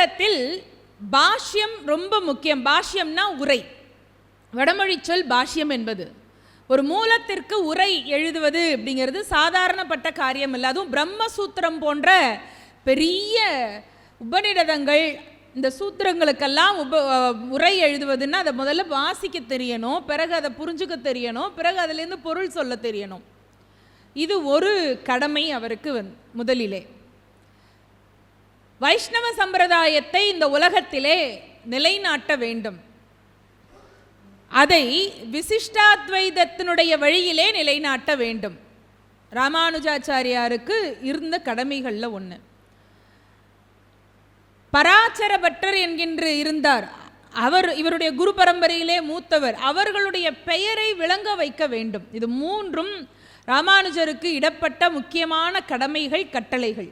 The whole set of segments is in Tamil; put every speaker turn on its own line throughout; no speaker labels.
உலகத்தில் பாஷ்யம் ரொம்ப முக்கியம். பாஷ்யம்னா உரை, வடமொழி சொல் பாஷ்யம் என்பது. ஒரு மூலத்திற்கு உரை எழுதுவது அப்படிங்கிறது சாதாரணப்பட்ட காரியம் இல்லை. அதுவும் பிரம்மசூத்திரம் போன்ற பெரிய உபநிடதங்கள், இந்த சூத்திரங்களுக்கெல்லாம் உரை எழுதுவதுன்னா அதை முதல்ல வாசிக்க தெரியணும், பிறகு அதை புரிஞ்சுக்க தெரியணும், பிறகு அதிலேருந்து பொருள் சொல்ல தெரியணும். இது ஒரு கடமை அவருக்கு முதலிலே. வைஷ்ணவ சம்பிரதாயத்தை இந்த உலகத்திலே நிலைநாட்ட வேண்டும். அதை விசிஷ்டாத்வைதத்தினுடைய வழியிலே நிலைநாட்ட வேண்டும். ராமானுஜாச்சாரியாருக்கு இருந்த கடமைகள்ல ஒன்று. பராச்சர பட்டர் என்கின்ற இருந்தார், இவருடைய குரு பரம்பரையிலே மூத்தவர். அவர்களுடைய பெயரை விளங்க வைக்க வேண்டும். இது மூன்றும் ராமானுஜருக்கு இடப்பட்ட முக்கியமான கடமைகள், கட்டளைகள்.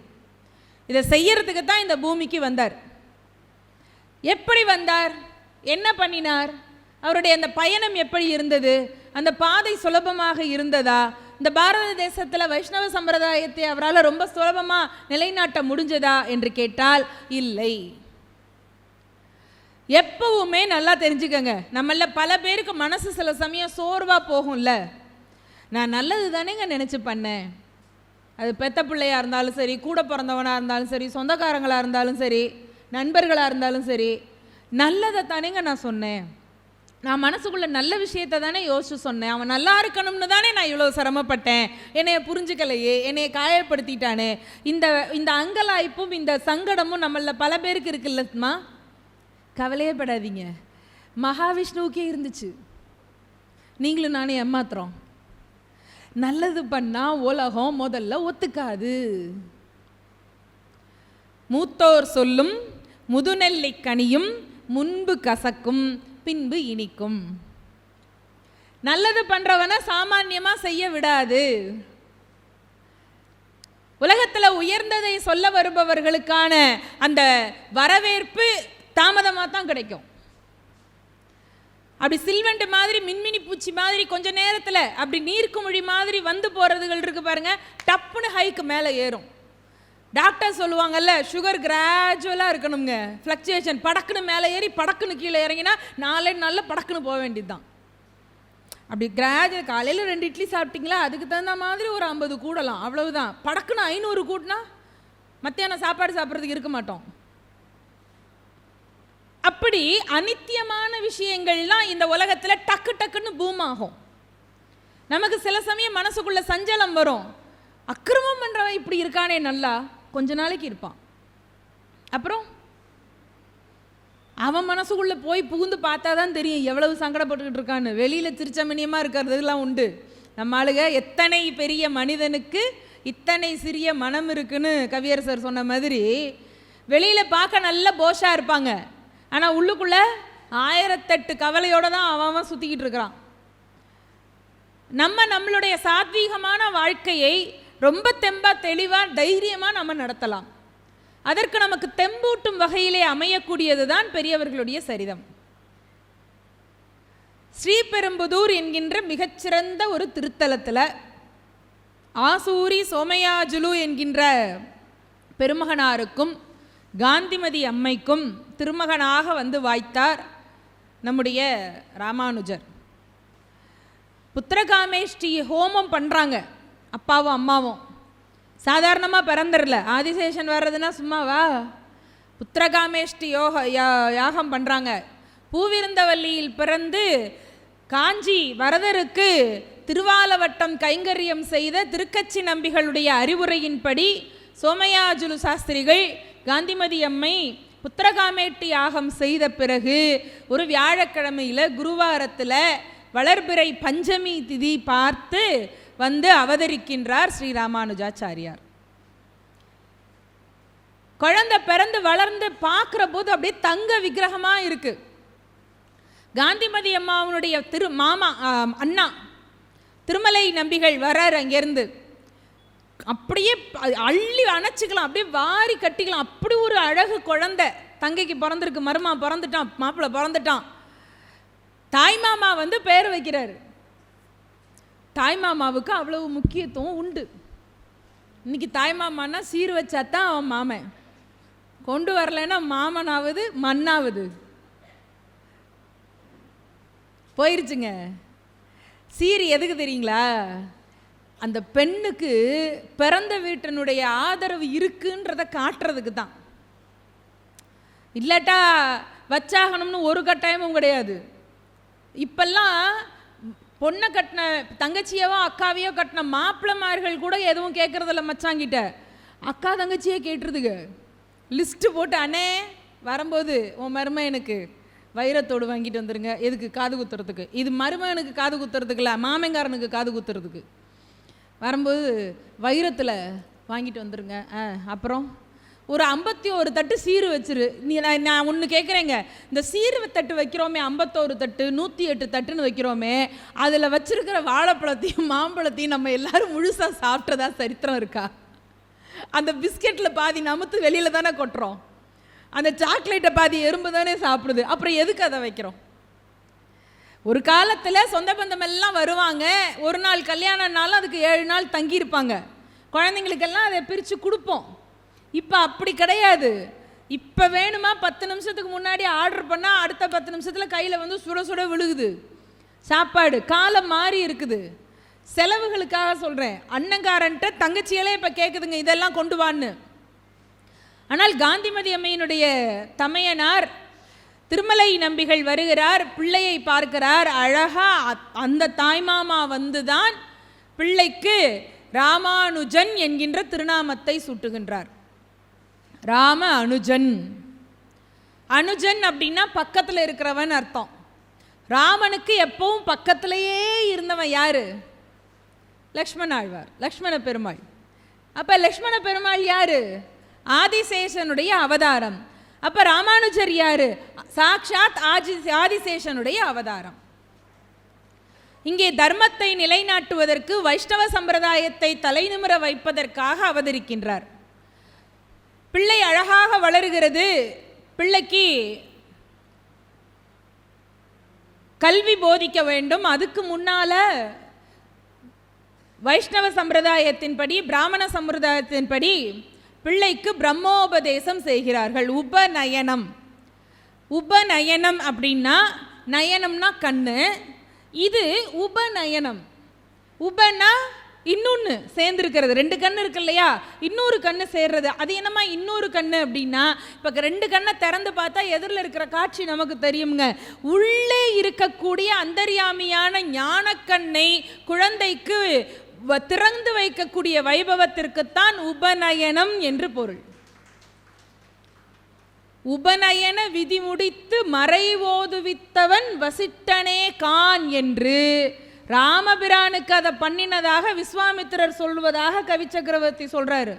இதை செய்யறதுக்கு தான் இந்த பூமிக்கு வந்தார். எப்படி வந்தார், என்ன பண்ணினார், அவருடைய அந்த பயணம் எப்படி இருந்தது, அந்த பாதை சுலபமாக இருந்ததா, இந்த பாரத தேசத்தில் வைஷ்ணவ சம்பிரதாயத்தை அவரால் ரொம்ப சுலபமாக நிலைநாட்ட முடிஞ்சதா என்று கேட்டால் இல்லை. எப்பவுமே நல்லா தெரிஞ்சுக்கங்க, நம்மள பல பேருக்கு மனசு சில சமயம் சோர்வாக போகும்ல. நான் நல்லது தானேங்க நினச்சி பண்ணேன், அது பெத்த பிள்ளையாக இருந்தாலும் சரி, கூட பிறந்தவனாக இருந்தாலும் சரி, சொந்தக்காரங்களாக இருந்தாலும் சரி, நண்பர்களாக இருந்தாலும் சரி, நல்லதை தானேங்க நான் சொன்னேன், நான் மனசுக்குள்ளே நல்ல விஷயத்தை தானே யோசிச்சு சொன்னேன், அவன் நல்லா இருக்கணும்னு தானே நான் இவ்வளோ சிரமப்பட்டேன், என்னைய புரிஞ்சுக்கலையே, என்னைய காயப்படுத்திட்டானே. இந்த அங்கலாய்ப்பும் இந்த சங்கடமும் நம்மள பல பேருக்கு இருக்குல்லம்மா. கவலையே படாதீங்க, மகாவிஷ்ணுவுக்கே இருந்துச்சு, நீங்களும் நானே ஏமாத்துறோம். நல்லது பண்ணா உலகம் முதல்ல ஒத்துக்காது. மூத்தோர் சொல்லும் முதுநெல்லி கனியும் முன்பு கசக்கும் பின்பு இனிக்கும். நல்லது பண்றவன சாமான்யமா செய்ய விடாது. உலகத்துல உயர்ந்ததை சொல்ல வருபவர்களுக்கான அந்த வரவேற்பு தாமதமா தான் கிடைக்கும். அப்படி சில்வெண்ட் மாதிரி, மின்மினி பூச்சி மாதிரி கொஞ்ச நேரத்தில் அப்படி நீர்க்குமிழி மாதிரி வந்து போகிறதுகள் இருக்கு பாருங்க, டப்புன்னு ஹைக்கு மேலே ஏறும். டாக்டர் சொல்லுவாங்கல்ல, சுகர் கிராஜுவலாக இருக்கணுங்க, ஃப்ளக்சுவேஷன் படக்குன்னு மேலே ஏறி படக்குன்னு கீழே இறங்கினா 4 நாளில் படக்குன்னு போக வேண்டியது தான். அப்படி கிராஜுவல் காலையில் 2 இட்லி சாப்பிட்டீங்களா, அதுக்கு தகுந்த மாதிரி ஒரு 50 கூடலாம், அவ்வளவுதான். படக்குன்னு 500 கூட்டினா மத்தியானம் சாப்பாடு சாப்பிட்றதுக்கு இருக்க மாட்டோம். அப்படி அனித்தியமான விஷயங்கள்லாம் இந்த உலகத்தில் டக்கு டக்குன்னு பூம் ஆகும். நமக்கு சில சமயம் மனசுக்குள்ள சஞ்சலம் வரும், அக்கிரமம் பண்றவன் இப்படி இருக்கானே, நல்லா கொஞ்ச நாளைக்கு இருப்பான், அப்புறம் அவன் மனசுக்குள்ள போய் புகுந்து பார்த்தா தான் தெரியும் எவ்வளவு சங்கடப்பட்டுக்கிட்டு இருக்கான்னு. வெளியில திருச்சமணியமா இருக்கிறதுலாம் உண்டு. நம்ம ஆளுக எத்தனை பெரிய மனிதனுக்கு இத்தனை சிறிய மனம் இருக்குன்னு கவியரசர் சொன்ன மாதிரி, வெளியில பார்க்க நல்ல போஷா இருப்பாங்க, ஆனால் உள்ளுக்குள்ள 1008 கவலையோடு தான் அவன் சுற்றிக்கிட்டு இருக்கிறான். நம்மளுடைய சாத்வீகமான வாழ்க்கையை ரொம்ப தெம்பா தெளிவாக தைரியமாக நம்ம நடத்தலாம். அதற்கு நமக்கு தெம்பூட்டும் வகையிலே அமையக்கூடியது தான் பெரியவர்களுடைய சரிதம். ஸ்ரீபெரும்புதூர் என்கின்ற மிகச்சிறந்த ஒரு திருத்தலத்தில் ஆசூரி சோமயாஜுலு என்கின்ற பெருமகனாருக்கும் காந்திமதி அம்மைக்கும் திருமகனாக வந்து வாய்த்தார் நம்முடைய ராமானுஜர். புத்திரகாமேஷ்டி ஹோமம் பண்ணுறாங்க அப்பாவும் அம்மாவும். சாதாரணமாக பிறந்துடல, ஆதிசேஷன் வர்றதுன்னா சும்மாவா? புத்திரகாமேஷ்டி யாகம் பண்ணுறாங்க. பூவிருந்தவல்லியில் பிறந்து காஞ்சி வரதருக்கு திருவாலவட்டம் கைங்கரியம் செய்த திருக்கச்சி நம்பிகளுடைய அறிவுரையின்படி சோமயாஜுலு சாஸ்திரிகள் காந்திமதி அம்மை புத்திரகாமேட்டி யாகம் செய்த பிறகு ஒரு வியாழக்கிழமையில் குருவாரத்தில் வளர்பிறை பஞ்சமி திதி பார்த்து வந்து அவதரிக்கின்றார் ஸ்ரீ ராமானுஜாச்சாரியார். குழந்தை பிறந்து வளர்ந்து பார்க்குற போது அப்படியே தங்க விக்கிரகமாக இருக்கு. காந்திமதி அம்மாவனுடைய அண்ணா திருமலை நம்பிகள் வரார் அங்கேருந்து. அப்படியே அள்ளி அணைச்சிக்கலாம், அப்படியே வாரி கட்டிக்கலாம். அப்படி ஒரு அழகு குழந்தை தங்கைக்கு பிறந்திருக்கு. மருமா பிறந்துட்டான், மாப்பிள்ளை பிறந்துட்டான். தாய்மாமா வந்து பேர் வைக்கிறாரு. தாய்மாமாவுக்கு அவ்வளவு முக்கியத்துவம் உண்டு. இன்னைக்கு தாய்மாமான்னா சீர் வச்சா தான் அவன் மாமன். கொண்டு வரலைன்னா மாமனாவது மண்ணாவது போயிருச்சுங்க. சீர் எதுக்கு தெரியுங்களா? அந்த பெண்ணுக்கு பிறந்த வீட்டினுடைய ஆதரவு இருக்குன்றதை காட்டுறதுக்கு தான். இல்லாட்டா வச்சாகணும்னு ஒரு கட்டாயமும் கிடையாது. இப்பெல்லாம் பொண்ணை கட்டின தங்கச்சியவோ அக்காவையோ கட்டின மாப்பிள்ளமார்கள் கூட எதுவும் கேட்குறதில்ல மச்சாங்கிட்ட. அக்கா தங்கச்சியே கேட்டுருதுங்க. லிஸ்ட்டு போட்டு, அண்ணே வரும்போது உன் மருமகனுக்கு வைரத்தோடு வாங்கிட்டு வந்துடுங்க. எதுக்கு? காது குத்துறதுக்கு. இது மருமகனுக்கு காது குத்துறதுக்கு இல்லை, மாமங்காரனுக்கு காது குத்துறதுக்கு. வரும்போது வைரத்தில் வாங்கிட்டு வந்துடுங்க. அப்புறம் ஒரு 51 தட்டு சீரு வச்சிரு. நான் ஒன்று கேட்குறேங்க, இந்த சீரு தட்டு வைக்கிறோமே 51 தட்டு 108 தட்டுன்னு வைக்கிறோமே, அதில் வச்சிருக்கிற வாழைப்பழத்தையும் மாம்பழத்தையும் நம்ம எல்லாரும் முழுசாக சாப்பிட்டதா சரித்திரம் இருக்கா? அந்த பிஸ்கெட்டில் பாதி நமுத்து வெளியில் தானே கொட்டுறோம், அந்த சாக்லேட்டை பாதி எறும்பு தானே சாப்பிடுது. அப்புறம் எதுக்கு அதை வைக்கிறோம்? ஒரு காலத்தில் சொந்த பந்தம் எல்லாம் வருவாங்க, ஒரு நாள் கல்யாணம்னாலும் அதுக்கு 7 நாள் தங்கியிருப்பாங்க. குழந்தைங்களுக்கெல்லாம் அதை பிரித்து கொடுப்போம். இப்போ அப்படி கிடையாது. இப்போ வேணுமா 10 நிமிஷத்துக்கு முன்னாடி ஆர்டர் பண்ணால் அடுத்த 10 நிமிஷத்தில் கையில் வந்து சுட சுட விழுகுது சாப்பாடு. காலம் மாறி இருக்குது. செலவுகளுக்காக சொல்கிறேன். அண்ணங்காரன்ட்ட தங்கச்சிகளே இப்போ கேட்குதுங்க இதெல்லாம் கொண்டு வான்னு. ஆனால் காந்திமதி அம்மையினுடைய தமையனார் திருமலை நம்பிகள் வருகிறார், பிள்ளையை பார்க்கிறார். அழகா அந்த தாய்மாமா வந்து தான் பிள்ளைக்கு ராமானுஜன் என்கின்ற திருநாமத்தை சூட்டுகின்றார். ராம அனுஜன். அனுஜன் அப்படின்னா பக்கத்தில் இருக்கிறவன் அர்த்தம். ராமனுக்கு எப்பவும் பக்கத்திலேயே இருந்தவன் யாரு? லக்ஷ்மண ஆழ்வார், லக்ஷ்மண பெருமாள். அப்போ லக்ஷ்மண பெருமாள் யாரு? ஆதிசேஷனுடைய அவதாரம். அப்போ ராமானுஜர் யாரு? சாக்ஷாத் ஆதிசேஷனுடைய அவதாரம். இங்கே தர்மத்தை நிலைநாட்டுவதற்கு வைஷ்ணவ சம்பிரதாயத்தை தலைநிமிர வைப்பதற்காக அவதரிக்கின்றார். பிள்ளை அழகாக வளருகிறது. பிள்ளைக்கு கல்வி போதிக்க வேண்டும். அதுக்கு முன்னால வைஷ்ணவ சம்பிரதாயத்தின்படி, பிராமண சம்பிரதாயத்தின்படி பிள்ளைக்கு பிரம்மோபதேசம் செய்கிறார்கள். உபநயனம். உபநயனம் அப்படின்னா, நயனம்னா கண்ணு, இது உபநயனம். உபனா இன்னொன்று சேர்ந்துருக்கிறது. 2 கண்ணு இருக்கு இல்லையா, இன்னொரு கண்ணு சேர்றது. அது என்னம்மா இன்னொரு கண்ணு அப்படின்னா, இப்போ 2 கண்ணை திறந்து பார்த்தா எதிரில் இருக்கிற காட்சி நமக்கு தெரியுங்க. உள்ளே இருக்கக்கூடிய அந்தர்யாமியான ஞானக்கண்ணை குழந்தைக்கு திறந்து வைக்கக்கூடிய வைபவத்திற்குத்தான் உபநயனம் என்று பொருள். உபநயன விதி முடித்து மறை ஓதுவித்தவன் வசிட்டனே கான் என்று ராமபிரானுக்கு அதை பண்ணினதாக விஸ்வாமித்திரர் சொல்வதாக கவி சக்கரவர்த்தி சொல்றாரு.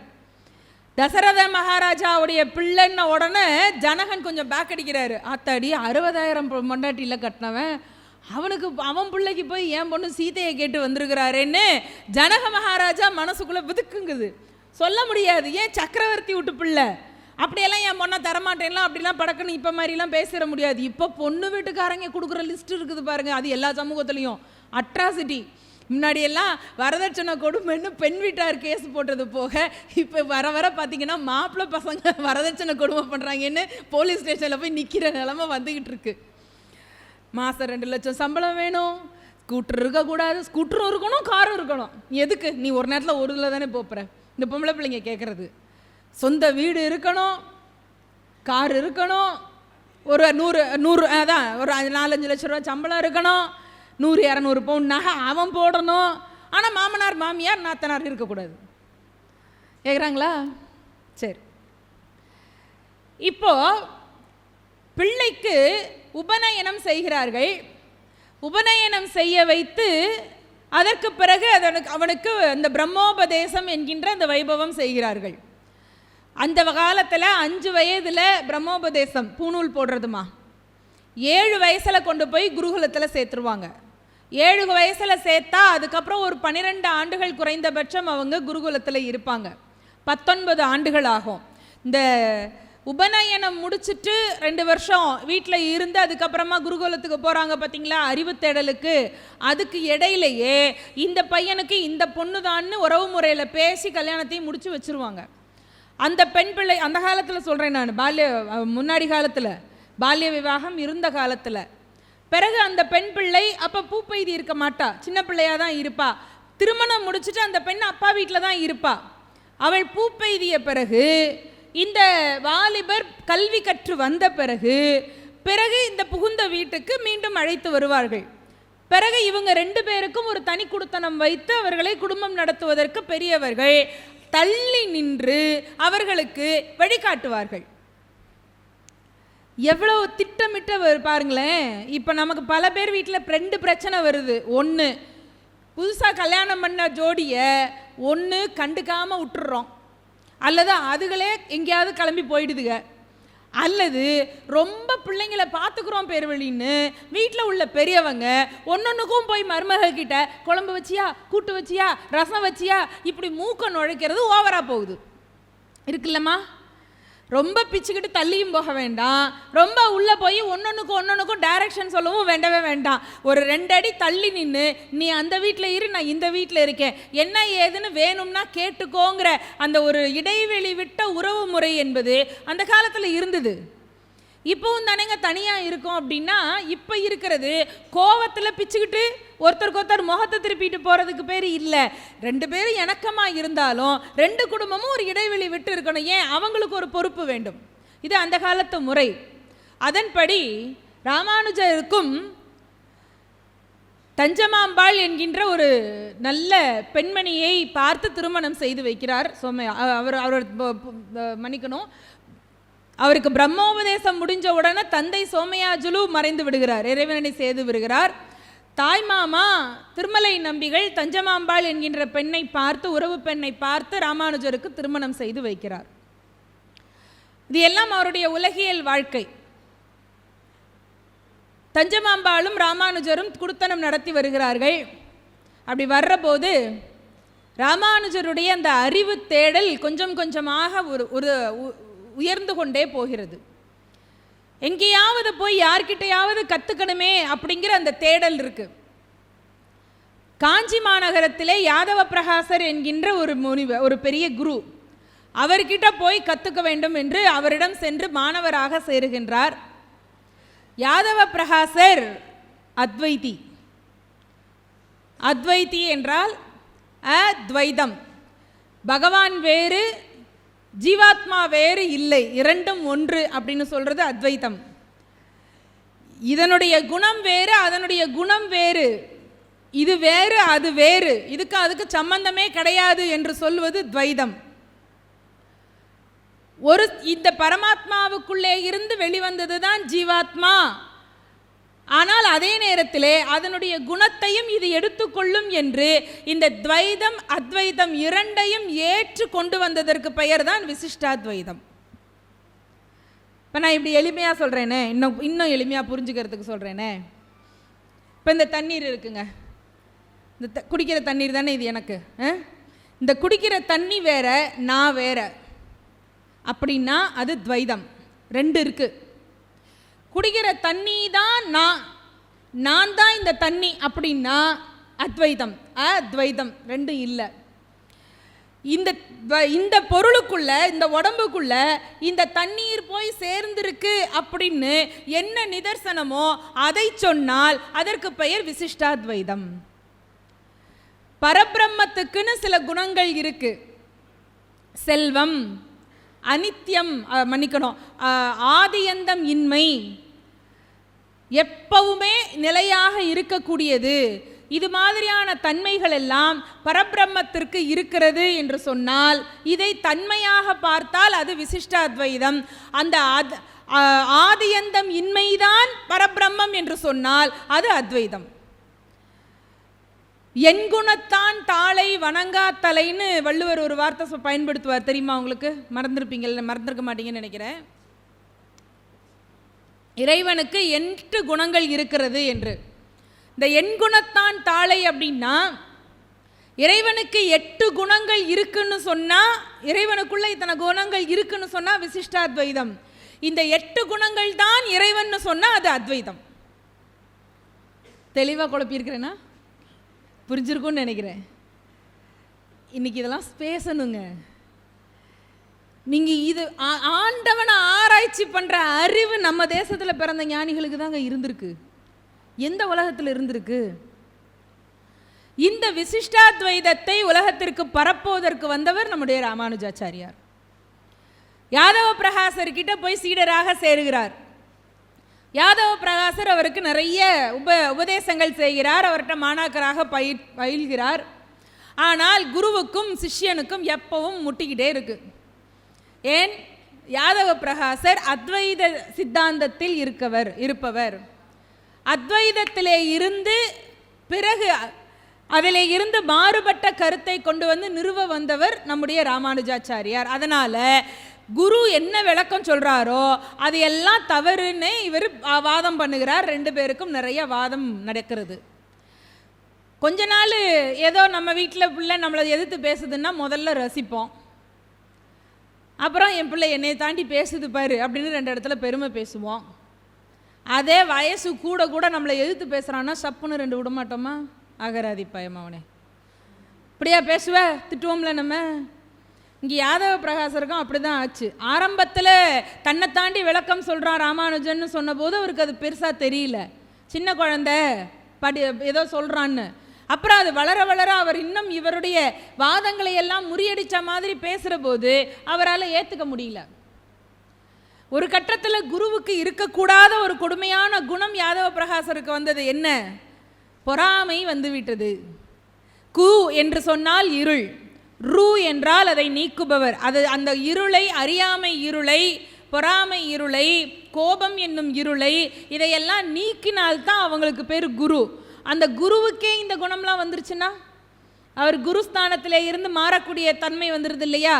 தசரத மகாராஜாவுடைய பிள்ளைன்ன உடனே ஜனகன் கொஞ்சம் பேக் அடிக்கிறாரு. ஆத்தாடி 60,000 மொண்டாட்டியில் கட்டினவன் அவனுக்கு, அவன் பிள்ளைக்கு போய் என் பொண்ணு சீதையை கேட்டு வந்திருக்கிறாருன்னு ஜனக மகாராஜா மனசுக்குள்ளே விதுக்குங்குது. சொல்ல முடியாது, ஏன் சக்கரவர்த்தி விட்டு பிள்ளை அப்படியெல்லாம் என் பொண்ணை தரமாட்டேன்லாம் அப்படிலாம் படக்குன்னு இப்போ மாதிரிலாம் பேசிட முடியாது. இப்போ பொண்ணு வீட்டுக்காரங்க கொடுக்குற லிஸ்ட் இருக்குது பாருங்கள், அது எல்லா சமூகத்துலேயும் அட்ராசிட்டி. முன்னாடியெல்லாம் வரதட்சணை கொடுமைன்னு பெண் வீட்டார் கேஸ் போட்டது போக, இப்போ வர வர பார்த்தீங்கன்னா மாப்பிள்ளை பசங்க வரதட்சணை கொடுமை பண்ணுறாங்கன்னு போலீஸ் ஸ்டேஷனில் போய் நிற்கிற நிலமை வந்துக்கிட்டு இருக்கு. மாதம் 2 லட்சம் சம்பளம் வேணும், ஸ்கூட்டர் இருக்கக்கூடாது, ஸ்கூட்டரும் இருக்கணும் காரும் இருக்கணும். எதுக்கு? நீ ஒரு நேரத்தில் ஒரு இதில் தானே போகிற. இந்த பொம்பளை பிள்ளைங்க கேட்குறது சொந்த வீடு இருக்கணும், கார் இருக்கணும், ஒரு 100 அதான் ஒரு 4-5 லட்ச ரூபா சம்பளம் இருக்கணும், 100-200 பவுன் நகை அவன் போடணும். ஆனால் மாமனார் மாமியார் நாத்தனார் இருக்கக்கூடாது. கேட்குறாங்களா? சரி, இப்போ பிள்ளைக்கு உபநயனம் செய்கிறார்கள். உபநயனம் செய்ய வைத்து அதற்கு பிறகு அவனுக்கு அந்த பிரம்மோபதேசம் என்கின்ற அந்த வைபவம் செய்கிறார்கள். அந்த காலத்தில் 5 வயதில் பிரம்மோபதேசம் பூநூல் போடுறதுமா, 7 வயசில் கொண்டு போய் குருகுலத்தில் சேர்த்துருவாங்க. 7 வயசில் சேர்த்தா அதுக்கப்புறம் ஒரு 12 ஆண்டுகள் குறைந்தபட்சம் அவங்க குருகுலத்தில் இருப்பாங்க. 19 ஆண்டுகள் ஆகும். இந்த உபநயனம் முடிச்சுட்டு 2 வருஷம் வீட்டில் இருந்து அதுக்கப்புறமா குருகுலத்துக்கு போகிறாங்க பார்த்தீங்களா, அறிவு தேடலுக்கு. அதுக்கு இடையிலேயே இந்த பையனுக்கு இந்த பொண்ணு தான்னு உறவு முறையில் பேசி கல்யாணத்தையும் முடிச்சு வச்சுருவாங்க. அந்த பெண் பிள்ளை அந்த காலத்தில் சொல்கிறேன் நான், முன்னாடி காலத்தில் பால்ய விவாகம் இருந்த காலத்தில். பிறகு அந்த பெண் பிள்ளை அப்போ பூப்பெய்தி இருக்க மாட்டா, சின்ன பிள்ளையாக தான் இருப்பா. திருமணம் முடிச்சுட்டு அந்த பெண் அப்பா வீட்டில் தான் இருப்பா. அவள் பூப்பெய்திய பிறகு இந்த வாலிபர் கல்வி கற்று வந்த பிறகு இந்த புகுந்த வீட்டுக்கு மீண்டும் அழைத்து வருவார்கள். பிறகு இவங்க 2 பேருக்கும் ஒரு தனி குடித்தனம் வைத்து அவர்களை குடும்பம் நடத்துவதற்கு பெரியவர்கள் தள்ளி நின்று அவர்களுக்கு வழிகாட்டுவார்கள். எவ்வளவு திட்டமிட்ட பாருங்களேன். இப்போ நமக்கு பல பேர் வீட்டில் 2 பிரச்சனை வருது. ஒன்று, புதுசாக கல்யாணம் பண்ண ஜோடியை ஒன்று கண்டுக்காமல் விட்டுறோம், அல்லது அதுகளே எங்கேயாவது கிளம்பி போயிடுதுங்க, அல்லது ரொம்ப பிள்ளைங்களை பார்த்துக்குறோம் பேர்வழின்னு வீட்டில் உள்ள பெரியவங்க ஒன்னொன்றுக்கும் போய் மருமகிட்ட குழம்பு வச்சியா, கூட்டு வச்சியா, ரசம் வச்சியா, இப்படி மூக்க நுழைக்கிறது ஓவராக போகுது இருக்குல்லம்மா. ரொம்ப பிச்சுக்கிட்டு தள்ளியும் போக வேண்டாம், ரொம்ப உள்ளே போய் ஒன்னொன்றுக்கும் டைரக்ஷன் சொல்லவும் வேண்டவே வேண்டாம். ஒரு 2 அடி தள்ளி நின்று நீ அந்த வீட்டில் இரு, நான் இந்த வீட்டில் இருக்கேன், என்ன ஏதுன்னு வேணும்னா கேட்டுக்கோங்கிற அந்த ஒரு இடைவெளி விட்ட உறவு முறை என்பது அந்த காலத்தில் இருந்தது. இப்போவும் தானேங்க தனியாக இருக்கும் அப்படின்னா, இப்போ இருக்கிறது கோவத்தில் பிச்சுக்கிட்டு ஒருத்தருக்கு ஒருத்தர் முகத்தை திருப்பிட்டு போகிறதுக்கு பேர் இல்லை. 2 பேரும் இணக்கமாக இருந்தாலும் 2 குடும்பமும் ஒரு இடைவெளி விட்டு இருக்கணும். ஏன்? அவங்களுக்கு ஒரு பொறுப்பு வேண்டும். இது அந்த காலத்து முறை. அதன்படி ராமானுஜருக்கும் தஞ்சமாம்பாள் என்கின்ற ஒரு நல்ல பெண்மணியை பார்த்து திருமணம் செய்து வைக்கிறார் சோமையா. அவர் மன்னிக்கணும், அவருக்கு பிரம்மோபதேசம் முடிஞ்ச உடனே தந்தை சோமயாஜுலு மறைந்து விடுகிறார், இறைவனை செய்து விடுகிறார். தாய் மாமா திருமலை நம்பிகள் தஞ்சமாம்பாள் என்கின்ற பெண்ணை பார்த்து, உறவு பெண்ணை பார்த்து ராமானுஜருக்கு திருமணம் செய்து வைக்கிறார். இது எல்லாம் அவருடைய உலகியல் வாழ்க்கை. தஞ்சமாம்பாளும் ராமானுஜரும் குடுத்தனம் நடத்தி வருகிறார்கள். அப்படி வர்ற போது ராமானுஜருடைய அந்த அறிவு தேடல் கொஞ்சம் கொஞ்சமாக ஒரு உயர்ந்து கொண்டே போகிறது. எங்கேயாவது போய் யார்கிட்டையாவது கற்றுக்கணுமே அப்படிங்கிற அந்த தேடல் இருக்கு. காஞ்சி மாநகரத்திலே யாதவ பிரகாசர் என்கின்ற ஒரு முனிவர், ஒரு பெரிய குரு, அவர்கிட்ட போய் கற்றுக்க வேண்டும் என்று அவரிடம் சென்று மாணவராக சேருகின்றார். யாதவ பிரகாசர் அத்வைதி. அத்வைதி என்றால் அத்வைதம், பகவான் வேறு ஜீவாத்மா வேறு இல்லை, இரண்டும் ஒன்று அப்படின்னு சொல்றது அத்வைத்தம். இதனுடைய குணம் வேறு, அதனுடைய குணம் வேறு, இது வேறு அது வேறு, அதுக்கு சம்பந்தமே கிடையாது என்று சொல்வது துவைதம். இந்த பரமாத்மாவுக்குள்ளே இருந்து வெளிவந்தது தான் ஜீவாத்மா. ஆனால் அதே நேரத்திலே அதனுடைய குணத்தையும் இது எடுத்துக்கொள்ளும் என்று இந்த துவைதம் அத்வைதம் இரண்டையும் ஏற்று கொண்டு வந்ததற்கு பெயர் தான் விசிஷ்டாத்வைதம். இப்போ நான் இப்படி எளிமையாக சொல்கிறேனே, இன்னும் எளிமையாக புரிஞ்சுக்கிறதுக்கு சொல்கிறேனே. இப்போ இந்த தண்ணீர் இருக்குங்க, இந்த குடிக்கிற தண்ணீர் தானே இது எனக்கு. இந்த குடிக்கிற தண்ணி வேற, நான் வேற அப்படின்னா அது துவைதம். 2 இருக்குது. குடிக்கிற தண்ணி தான் நான் தான் இந்த தண்ணி அப்படின்னா அத்வைதம். அத்வைதம் 2 இல்லை. இந்த பொருளுக்குள்ள, இந்த உடம்புக்குள்ள இந்த தண்ணீர் போய் சேர்ந்திருக்கு அப்படின்னு என்ன நிதர்சனமோ அதை சொன்னால் அதற்கு பெயர் விசிஷ்டாத்வைதம். பரபிரம்மத்துக்குன்னு சில குணங்கள் இருக்கு. செல்வம், அனித்தியம், மன்னிக்கணும், ஆதியந்தம் இன்மை, எப்பவுமே நிலையாக இருக்கக்கூடியது, இது மாதிரியான தன்மைகள் எல்லாம் பரபிரம்மத்திற்கு இருக்கிறது என்று சொன்னால் இதை தன்மையாக பார்த்தால் அது விசிஷ்டாத்வைதம். அந்த ஆதியந்தம் இன்மைதான் பரபிரம்மம் என்று சொன்னால் அது அத்வைதம். எண்குணத்தான் தாளை வணங்காத்தலைன்னு வள்ளுவர் ஒரு வார்த்தை பயன்படுத்துவார், தெரியுமா உங்களுக்கு? மறந்திருக்க மாட்டீங்கன்னு நினைக்கிறேன். இறைவனுக்கு 8 குணங்கள் இருக்கிறது என்று. இந்த எண்குணத்தான் தாளை அப்படின்னா இறைவனுக்கு 8 குணங்கள் இருக்குன்னு சொன்னா, இறைவனுக்குள்ள இத்தனை குணங்கள் இருக்குன்னு சொன்னா விசிஷ்டாத்வைதம். இந்த 8 குணங்கள் தான் இறைவன் சொன்னா அது அத்வைதம். தெளிவாக குழப்பியிருக்கிறேன்னா? புரிஞ்சிருக்கும்னு நினைக்கிறேன். இன்னைக்கு இதெல்லாம் பேசணுங்க. நீங்கள் இது ஆண்டவனை ஆராய்ச்சி பண்ணுற அறிவு நம்ம தேசத்தில் பிறந்த ஞானிகளுக்கு தாங்க இருந்திருக்கு. எந்த உலகத்தில் இருந்திருக்கு? இந்த விசிஷ்டாத்வைதத்தை உலகத்திற்கு பரப்புவதற்கு வந்தவர் நம்முடைய ராமானுஜாச்சாரியார். யாதவ பிரகாசர் கிட்ட போய் சீடராக சேருகிறார். யாதவ பிரகாசர் அவருக்கு நிறைய உபதேசங்கள் செய்கிறார். அவர்கிட்ட மாணாக்கராக பயில்கிறார். ஆனால் குருவுக்கும் சிஷ்யனுக்கும் எப்பவும் முட்டிக்கிட்டே இருக்கு. ஏன்? யாதவ பிரகாசர் அத்வைத சித்தாந்தத்தில் இருப்பவர். அத்வைதத்திலே இருந்து பிறகு அதிலே இருந்து மாறுபட்ட கருத்தை கொண்டு வந்து நிறுவ வந்தவர் நம்முடைய ராமானுஜாச்சாரியார். அதனால குரு என்ன விளக்கம் சொல்றாரோ அது எல்லாம் தவறுன்னு இவர் வாதம் பண்ணுகிறார். 2 பேருக்கும் நிறைய வாதம் நடக்கிறது. கொஞ்ச நாள் ஏதோ நம்ம வீட்டில் பிள்ளை நம்மளை எதிர்த்து பேசுதுன்னா முதல்ல ரசிப்போம். அப்புறம் என் பிள்ளை என்னை தாண்டி பேசுது பாரு அப்படின்னு 2 இடத்துல பெருமை பேசுவோம். அதே வயசு கூட கூட நம்மளை எதிர்த்து பேசுகிறான்னா சப்புன்னு 2 விட மாட்டோமா? அகராதி பயம் அவனே, இப்படியா பேசுவ, திட்டுவோம்ல நம்ம. இங்கே யாதவ பிரகாசருக்கும் அப்படி தான் ஆச்சு. ஆரம்பத்தில் தன்னை தாண்டி விளக்கம் சொல்கிறான் ராமானுஜன்னு சொன்னபோது அவருக்கு அது பெருசாக தெரியல. சின்ன குழந்தை ஏதோ சொல்கிறான்னு. அப்புறம் அது வளர வளர அவர் இன்னும் இவருடைய வாதங்களை எல்லாம் முறியடித்த மாதிரி பேசுகிற போது அவரால் ஏற்றுக்க முடியல. ஒரு கட்டத்தில் குருவுக்கு இருக்கக்கூடாத ஒரு கொடுமையான குணம் யாதவ பிரகாசருக்கு வந்தது. என்ன? பொறாமை வந்துவிட்டது. கு என்று சொன்னால் இருள், ரு என்றால் அதை நீக்குபவர். அது அந்த இருளை, அறியாமை இருளை, பொறாமை இருளை, கோபம் என்னும் இருளை, இதையெல்லாம் நீக்கினால்தான் அவங்களுக்கு பேர் குரு. அந்த குருவுக்கே இந்த குணம்லாம் வந்துருச்சுன்னா அவர் குருஸ்தானத்திலே இருந்து மாறக்கூடிய தன்மை வந்துடுது இல்லையா?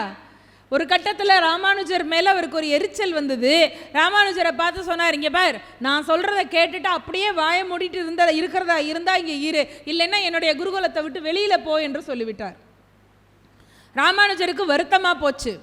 ஒரு கட்டத்தில் ராமானுஜர் மேலே அவருக்கு ஒரு எரிச்சல் வந்தது. ராமானுஜரை பார்த்து சொன்னார், இங்கே பார், நான் சொல்கிறத கேட்டுட்டு அப்படியே வாய மூடிட்டு இருக்கிறதா இருந்தால் இங்கே இரு, இல்லைன்னா என்னுடைய குருகுலத்தை விட்டு வெளியில் போ என்று சொல்லிவிட்டார். ராமானுஜருக்கு வருத்தமாக போச்சு.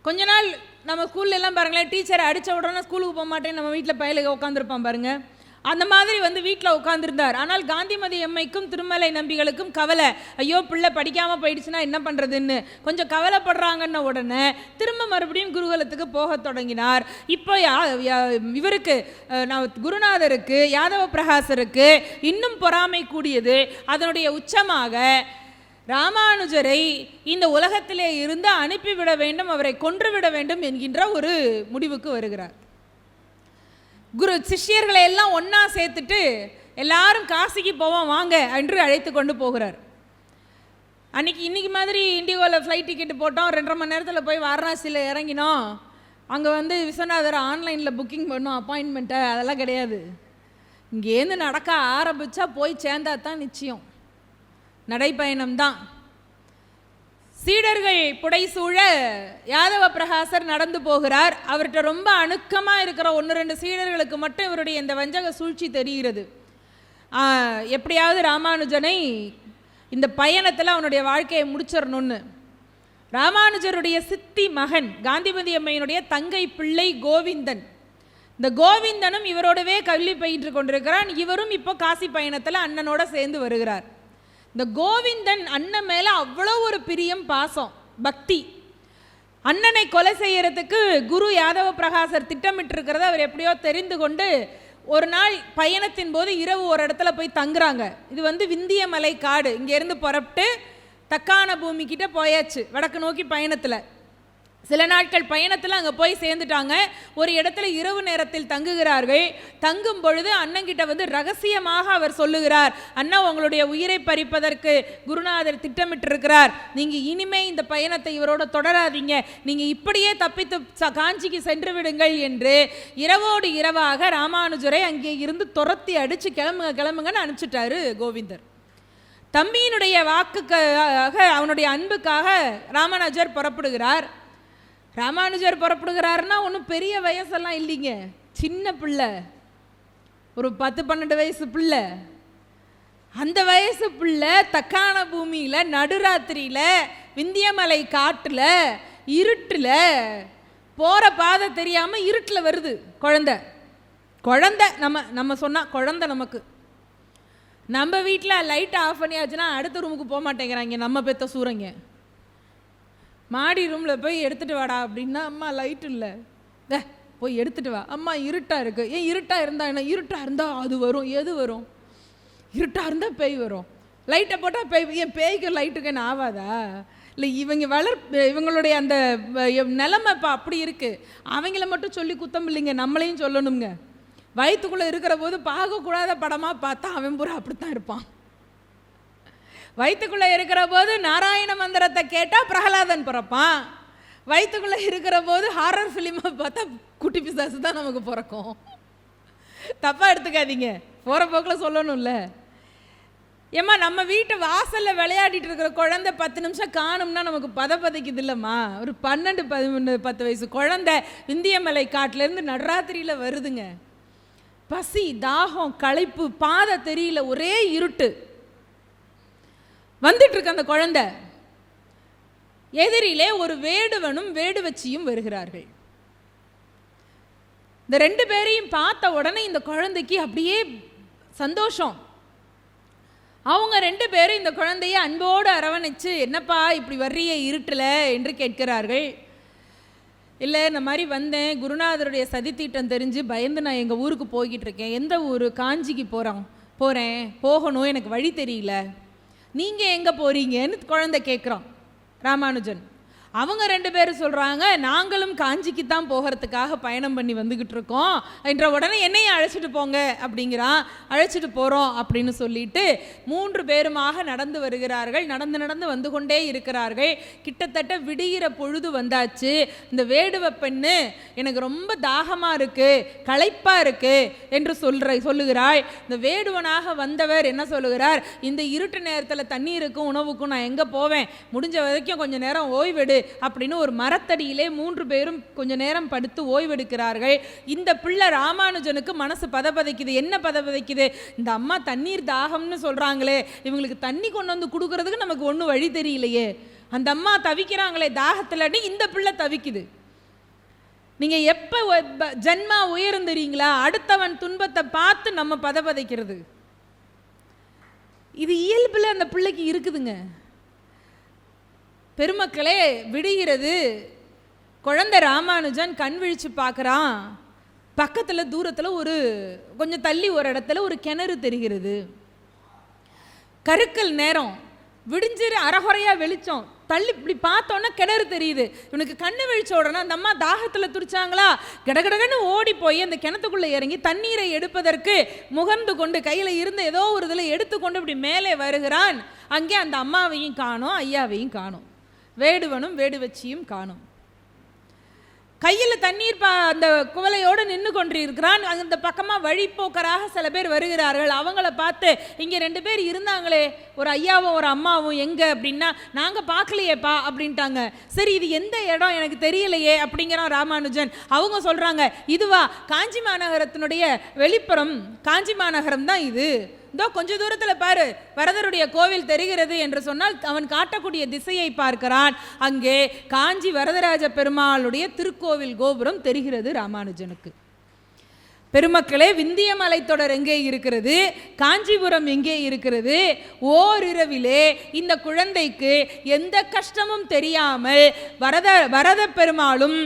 கொஞ்ச நாள் நம்ம ஸ்கூல்லெல்லாம் பாருங்களேன், டீச்சரை அடித்த உடனே ஸ்கூலுக்கு போக மாட்டேன்னு நம்ம வீட்டில் பயிலுக்கு உட்காந்துருப்பான் பாருங்கள். அந்த மாதிரி வந்து வீட்டில் உட்காந்துருந்தார். ஆனால் காந்திமதி அம்மைக்கும் திருமலை நம்பிகளுக்கும் கவலை, ஐயோ பிள்ளை படிக்காமல் போயிடுச்சுன்னா என்ன பண்ணுறதுன்னு கொஞ்சம் கவலைப்படுறாங்கன்ன உடனே திரும்ப மறுபடியும் குருகுலத்துக்கு போக தொடங்கினார். இப்போ இவருக்கு குருநாதருக்கு யாதவ பிரகாசருக்கு இன்னும் பொறாமை கூடியது. அதனுடைய உச்சமாக ராமானுஜரை இந்த உலகத்திலே இருந்து அனுப்பிவிட வேண்டும், அவரை கொன்றுவிட வேண்டும் என்கின்ற ஒரு முடிவுக்கு வருகிறார். குரு சிஷ்யர்களை எல்லாம் ஒன்றா சேர்த்துட்டு எல்லாரும் காசிக்கு போவோம் வாங்க என்று அழைத்து கொண்டு போகிறார். இன்னைக்கு மாதிரி இண்டிகோவில் ஃப்ளைட் டிக்கெட்டு போட்டோம், 2.5 மணி நேரத்தில் போய் வாரணாசியில் இறங்கினோம், அங்கே வந்து விஸ்வநாதரை ஆன்லைனில் புக்கிங் பண்ணோம் அப்பாயின்மெண்ட்டை, அதெல்லாம் கிடையாது. இங்கேருந்து நடக்க ஆரம்பித்தா போய் சேர்ந்தா தான் நிச்சயம். நடைப்பயணம்தான். சீடர்கள் புடைசூழ யாதவ பிரகாசர் நடந்து போகிறார். அவர்கிட்ட ரொம்ப அணுக்கமாக இருக்கிற 1-2 சீடர்களுக்கு மட்டும் இவருடைய இந்த வஞ்சக சூழ்ச்சி தெரிகிறது. எப்படியாவது ராமானுஜனை இந்த பயணத்தில் அவனுடைய வாழ்க்கையை முடிச்சிடணும்னு. ராமானுஜருடைய சித்தி மகன் காந்திமதி அம்மையினுடைய தங்கை பிள்ளை கோவிந்தன். இந்த கோவிந்தனும் இவரோடவே கல்வி பயின்று கொண்டிருக்கிறான். இவரும் இப்போ காசி பயணத்தில் அண்ணனோட சேர்ந்து வருகிறார். இந்த கோவிந்தன் அண்ணன் மேலே அவ்வளோ ஒரு பிரியம், பாசம், பக்தி. அண்ணனை கொலை செய்யறதுக்கு குரு யாதவ பிரகாசர் திட்டமிட்டிருக்கிறத அவர் எப்படியோ தெரிந்து கொண்டு ஒரு நாள் பயணத்தின் போது இரவு ஒரு இடத்துல போய் தங்குறாங்க. இது வந்து விந்திய மலை காடு. இங்கேருந்து புறப்பட்டு தக்கான பூமி கிட்ட போயாச்சு, வடக்கு நோக்கி பயணத்தில். சில நாட்கள் பயணத்தில் அங்கே போய் சேர்ந்துட்டாங்க. ஒரு இடத்துல இரவு நேரத்தில் தங்குகிறார்கள். தங்கும் பொழுது அண்ணங்கிட்ட வந்து ரகசியமாக அவர் சொல்லுகிறார், அண்ணா உங்களுடைய உயிரை பறிப்பதற்கு குருநாதர் திட்டமிட்டிருக்கிறார், நீங்கள் இனிமே இந்த பயணத்தை இவரோட தொடராதீங்க, நீங்கள் இப்படியே தப்பித்து காஞ்சிக்கு சென்று விடுங்கள் என்று இரவோடு இரவாக ராமானுஜரை அங்கே இருந்து துரத்தி அடித்து கிளம்புங்கன்னு அனுப்பிச்சிட்டாரு கோவிந்தர். தம்பியினுடைய வாக்குக்காக, அவனுடைய அன்புக்காக ராமானுஜர் புறப்படுகிறார். ராமானுஜர் புறப்படுகிறாருன்னா ஒன்றும் பெரிய வயசெல்லாம் இல்லைங்க, சின்ன பிள்ளை, ஒரு 10-12 வயசு பிள்ளை. அந்த வயசு பிள்ளை தக்கான பூமியில் நடுராத்திரியில் விந்தியமலை காட்டில் இருட்டில் போகிற பாதை தெரியாமல் இருட்டில் வருது. குழந்தை நம்ம சொன்னால் குழந்தை நமக்கு. நம்ம வீட்டில் லைட்டை ஆஃப் பண்ணியாச்சுன்னா அடுத்த ரூமுக்கு போக மாட்டேங்கிறாங்க நம்ம பெத்த சூறங்க. மாடி ரூமில் போய் எடுத்துகிட்டு வாடா அப்படின்னா, அம்மா லைட் இல்லை, போய் எடுத்துகிட்டு வா. அம்மா இருட்டாக இருக்குது. ஏன் இருட்டாக இருந்தால் என்ன? இருட்டாக இருந்தால் அது வரும். எது வரும்? இருட்டாக இருந்தால் பேய் வரும். லைட்டை போட்டால் பேய். ஏன் பேய்க்கு லைட்டுக்கு என்ன ஆகாதா? இல்லை, இவங்களுடைய அந்த நிலைமை இப்போ அப்படி இருக்குது. அவங்கள மட்டும் சொல்லி குத்தம் இல்லைங்க, நம்மளையும் சொல்லணுங்க. வயிற்றுக்குள்ளே இருக்கிற போது பார்க்கக்கூடாத படமாக பார்த்தா அவன் பூரா அப்படித்தான் இருப்பான். வயிற்றுக்குள்ளே இருக்கிற போது நாராயண மந்திரத்தை கேட்டால் பிரகலாதன் பிறப்பான். வயிற்றுக்குள்ளே இருக்கிற போது ஹாரர் ஃபிலிமை பார்த்தா குட்டி பிசாசு தான் நமக்கு பிறக்கும். தப்பாக எடுத்துக்காதீங்க, போகிற போக்கில் சொல்லணும்ல. ஏம்மா, நம்ம வீட்டு வாசலில் விளையாடிட்டு இருக்கிற குழந்தை 10 நிமிஷம் காணும்னா நமக்கு பதைக்குது இல்லைம்மா. ஒரு 12, 11, 10 வயசு குழந்தை விந்தியமலை காட்டிலேருந்து நடுராத்திரியில் வருதுங்க. பசி, தாகம், களைப்பு, பாதை தெரியல, ஒரே இருட்டு. வந்துட்டு இருக்க அந்த குழந்தை எதிரிலே ஒரு வேடுவனும் வேடுவச்சியும் வருகிறார்கள். இந்த 2 பேரையும் பார்த்த உடனே இந்த குழந்தைக்கு அப்படியே சந்தோஷம். அவங்க 2 பேரும் இந்த குழந்தைய அன்போடு அரவணைச்சு, என்னப்பா இப்படி வர்றிய இருட்டில் என்று கேட்கிறார்கள். இல்லை, இந்த மாதிரி வந்தேன், குருநாதருடைய சதித்தீட்டம் தெரிஞ்சு பயந்து நான் எங்கள் ஊருக்கு போய்கிட்டு இருக்கேன். எந்த ஊர்? காஞ்சிக்கு போகணும், எனக்கு வழி தெரியல. நீங்கள் எங்கே போகிறீங்கன்னு குழந்தை கேட்குறான் ராமானுஜன். அவங்க 2 பேரும் சொல்கிறாங்க, நாங்களும் காஞ்சிக்கு தான் போகிறதுக்காக பயணம் பண்ணி வந்துக்கிட்டு இருக்கோம் என்ற உடனே என்னையும் அழைச்சிட்டு போங்க அப்படிங்கிறான். அழைச்சிட்டு போகிறோம் அப்படின்னு சொல்லிட்டு 3 பேருமாக நடந்து வருகிறார்கள். நடந்து வந்து கொண்டே இருக்கிறார்கள். கிட்டத்தட்ட விடுகிற பொழுது வந்தாச்சு. இந்த வேடுவ பெண்ணு, எனக்கு ரொம்ப தாகமாக இருக்குது, களைப்பாக இருக்குது என்று சொல்லுகிறாள். இந்த வேடுவனாக வந்தவர் என்ன சொல்லுகிறார்? இந்த இருட்டு நேரத்தில் தண்ணீருக்கும் உணவுக்கும் நான் எங்கே போவேன், முடிஞ்ச வரைக்கும் கொஞ்சம் நேரம் ஓய்வெடு அப்படின்னு ஒரு மரத்தடியிலே 3 பேரும் கொஞ்ச நேரம் படுத்து ஓய்வெடுக்கிறார்கள். இந்த பிள்ளை ராமானுஜனுக்கு மனசு பதபதைக்குது. என்ன பதபதைக்குது? இந்த அம்மா தண்ணீர் தாகம்னு சொல்றாங்களே, இவங்களுக்கு தண்ணி கொண்டு வந்து கொடுக்கறதுக்கு நமக்கு ஒன்றும் வழி தெரியலையே. அந்த அம்மா தவிக்கிறாங்களே தாகத்தில், இந்த பிள்ளை தவிக்குது. நீங்க எப்ப ஜன்மா உயர்ந்துறீங்களா, அடுத்தவன் துன்பத்தை பார்த்து நம்ம பதபதைக்கிறது. இது இயல்புல அந்த பிள்ளைக்கு இருக்குதுங்க. பெருமக்களே, விடுகிறது. குழந்தை ராமானுஜன் கண் விழிச்சு பார்க்குறான். பக்கத்தில் தூரத்தில் கொஞ்சம் தள்ளி ஒரு இடத்துல ஒரு கிணறு தெரிகிறது. கருக்கல் நேரம், விடிஞ்சிரு அறகுறையாக வெளிச்சம். தள்ளி இப்படி பார்த்தோன்னா கிணறு தெரியுது. இவனுக்கு கண்ணு விழிச்ச உடனே அந்த அம்மா தாகத்தில் துடிச்சாங்களா, கடகடகன்னு ஓடி போய் அந்த கிணத்துக்குள்ளே இறங்கி தண்ணீரை எடுப்பதற்கு முகர்ந்து கொண்டு கையில் இருந்த ஏதோ ஒரு இதில் எடுத்துக்கொண்டு இப்படி மேலே வருகிறான். அங்கே அந்த அம்மாவையும் காணோம், ஐயாவையும் காணோம், வேடுவனும் வேடுவச்சியும் காணும். கையில் தண்ணீர் அந்த குவலையோடு நின்று கொண்டிருக்கிறான். அந்த பக்கமாக வழிப்போக்கராக சில பேர் வருகிறார்கள். அவங்கள பார்த்து, இங்கே 2 பேர் இருந்தாங்களே, ஒரு ஐயாவும் ஒரு அம்மாவும், எங்கே அப்படின்னா, நாங்கள் பார்க்கலையேப்பா அப்படின்ட்டாங்க. சரி, இது எந்த இடம் எனக்கு தெரியலையே அப்படிங்கிறான் ராமானுஜன். அவங்க சொல்கிறாங்க, இதுவா காஞ்சி மாநகரத்தினுடைய வெளிப்புறம், காஞ்சி மாநகரம் தான் இது. இதோ கொஞ்ச தூரத்தில் பாரு, வரதருடைய கோவில் தெரிகிறது என்று சொன்னால் அவன் காட்டக்கூடிய திசையை பார்க்கிறான். அங்கே காஞ்சி வரதராஜ பெருமாளுடைய திருக்கோவில் கோபுரம் தெரிகிறது ராமானுஜனுக்கு. பெருமக்களே, விந்திய மலைத்தொடர் எங்கே இருக்கிறது, காஞ்சிபுரம் எங்கே இருக்கிறது? ஓரிரவிலே இந்த குழந்தைக்கு எந்த கஷ்டமும் தெரியாமல் வரத பெருமாளும்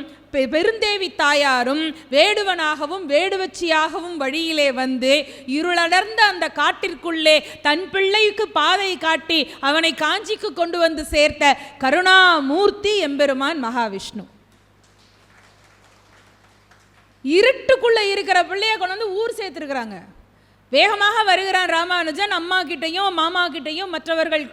பெருந்தேவி தாயாரும் வேடுவனாகவும் வேடுவச்சியாகவும் வழியிலே வந்து இருளடர்ந்த அந்த காட்டிற்குள்ளே தன் பிள்ளைக்கு பாதை காட்டி அவனை காஞ்சிக்கு கொண்டு வந்து சேர்த்த கருணாமூர்த்தி எம்பெருமான் மகாவிஷ்ணு. இருட்டுக்குள்ள இருக்கிற பிள்ளைய கொண்டு வந்து ஊர் சேர்த்துருக்குறாங்க. வேகமாக வருகிறான் ராமானுஜன். அம்மா கிட்டையும் மாமா கிட்டையும் மற்றவர்கள்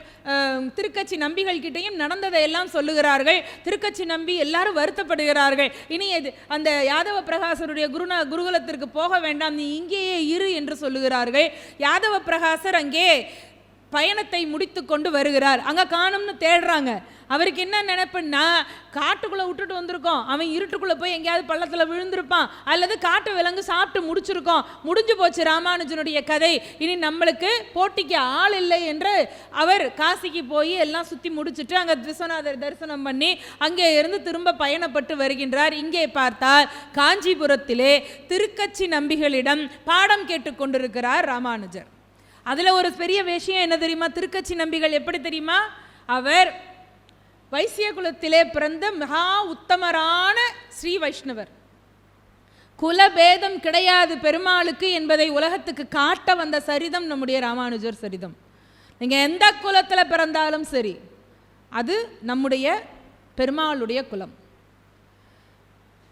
திருக்கச்சி நம்பிகள் கிட்டையும் நடந்ததை எல்லாம் சொல்லுகிறார்கள். திருக்கச்சி நம்பி எல்லாரும் வருத்தப்படுகிறார்கள். இனி அந்த யாதவ பிரகாசருடைய குருகுலத்திற்கு போக வேண்டாம், நீ இங்கேயே இரு என்று சொல்லுகிறார்கள். யாதவ பிரகாசர் அங்கே பயணத்தை முடித்து கொண்டு வருகிறார். அங்கே காணும்னு தேடுறாங்க. அவருக்கு என்ன நினைப்புன்னா, காட்டுக்குள்ளே விட்டுட்டு வந்திருக்கோம், அவன் இருட்டுக்குள்ளே போய் எங்கேயாவது பள்ளத்தில் விழுந்திருப்பான், அல்லது காட்டு விலங்கு சாப்பிட்டு முடிச்சிருக்கோம், முடிஞ்சு போச்சு ராமானுஜனுடைய கதை, இனி நம்மளுக்கு போட்டிக்கு ஆள் இல்லை என்று அவர் காசிக்கு போய் எல்லாம் சுற்றி முடிச்சுட்டு அங்கே விஸ்வநாதர் தரிசனம் பண்ணி அங்கே இருந்து திரும்ப பயணப்பட்டு வருகின்றார். இங்கே பார்த்தால் காஞ்சிபுரத்திலே திருக்கச்சி நம்பிகளிடம் பாடம் கேட்டுக்கொண்டிருக்கிறார் ராமானுஜர். அதில் ஒரு பெரிய விஷயம் என்ன தெரியுமா? திருக்கச்சி நம்பிகள் எப்படி தெரியுமா? அவர் வைசிய குலத்திலே பிறந்த மகா உத்தமரான ஸ்ரீ வைஷ்ணவர். குலபேதம் கிடையாது பெருமாளுக்கு என்பதை உலகத்துக்கு காட்ட வந்த சரிதம் நம்முடைய ராமானுஜர் சரிதம். நீங்கள் எந்த குலத்தில் பிறந்தாலும் சரி, அது நம்முடைய பெருமாளுடைய குலம்.